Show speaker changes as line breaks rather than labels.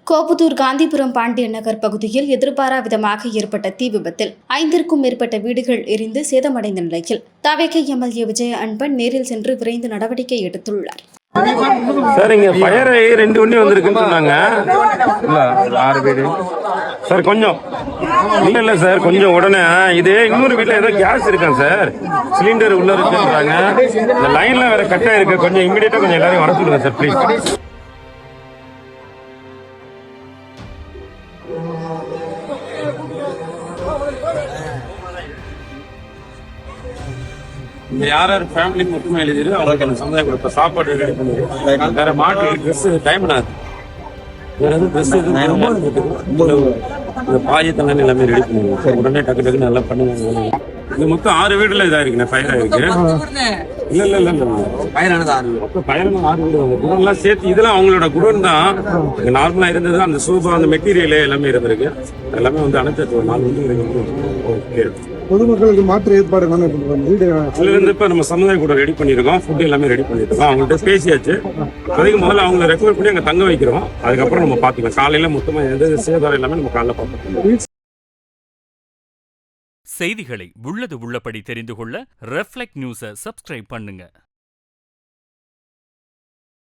கோபுத்தூர் காந்திபுரம் பாண்டியன் நகர் பகுதியில் எதிர்பாரா விதமாக ஏற்பட்ட தீ விபத்தில் 5க்கும் மேற்பட்ட வீடுகள் எரிந்து சேதமடைந்த நிலையில் தவேக எம்எல்ஏ விஜய அன்பன் நேரில் சென்று விரைந்து நடவடிக்கை எடுத்துள்ளார்.
சார் இங்க ஃபயர் 2 வண்டி வந்திருக்குன்னு சொன்னாங்க. இல்ல 6 பேர் சார் கொஞ்சம் இல்ல சார் கொஞ்சம் உடனே இது இன்னொரு வீட்டுல ஏதோ கேஸ் இருக்காங்க சார், சிலிண்டர் உள்ள இருக்குன்றாங்க. இந்த லைன்ல வேற கட்டா இருக்கு, கொஞ்சம் இமிடியேட்டா கொஞ்சம் எல்லாரையும் வர சொல்லுங்க சார் ப்ளீஸ். யார் யார் ஃபேமிலி மொத்தமாக எழுதிரு அவங்களுக்கு அந்த சமுதாயம் கொடுத்த சாப்பாடு ரெடி பண்ணிடு. வேற மாட்டு ட்ரெஸ் டைம் ஆகுது, வேற எதுவும் ட்ரெஸ் இந்த பாயத்தெல்லாம் எல்லாமே ரெடி பண்ணுவோம். உடனே டக்கு டக்குன்னு நல்லா பண்ணுவாங்க. இது மொத்தம் 6 வீடுல இதா இருக்குண்ணே, ஃபயர் ஆயிருக்கு. இல்ல மொத்தம் ஃபயரான 6 வீடு. குடோன்லாம் சேர்த்து இதெல்லாம் அவங்களோட குடோன் தான். நார்மலா இருந்தது அந்த சோபா அந்த மெட்டீரியல் எல்லாமே இருந்திருக்கு. எல்லாமே வந்து அனுப்பிச்சு ஒரு 4 வீடு.
பொதுமக்களுக்கு மாற்று ஏற்பாடு
இருந்து இப்ப நம்ம சமுதாயம் கூட ரெடி பண்ணிருக்கோம், ஃபுட் எல்லாமே ரெடி பண்ணிருக்கோம். அவங்கள்ட்ட பேசியாச்சு. அதுக்கு முதல்ல அவங்களை ரெக்கவர் பண்ணி அங்க தங்க வைக்கிறோம். அதுக்கப்புறம் நம்ம பாத்துக்கலாம். காலையில மொத்தமா எந்த சேதாரம் எல்லாமே நம்ம காலைல பார்ப்போம்.
செய்திகளை உள்ளது உள்ளபடி தெரிந்து கொள்ள ரெஃப்ளெக்ட் நியூஸை சப்ஸ்கிரைப் பண்ணுங்க.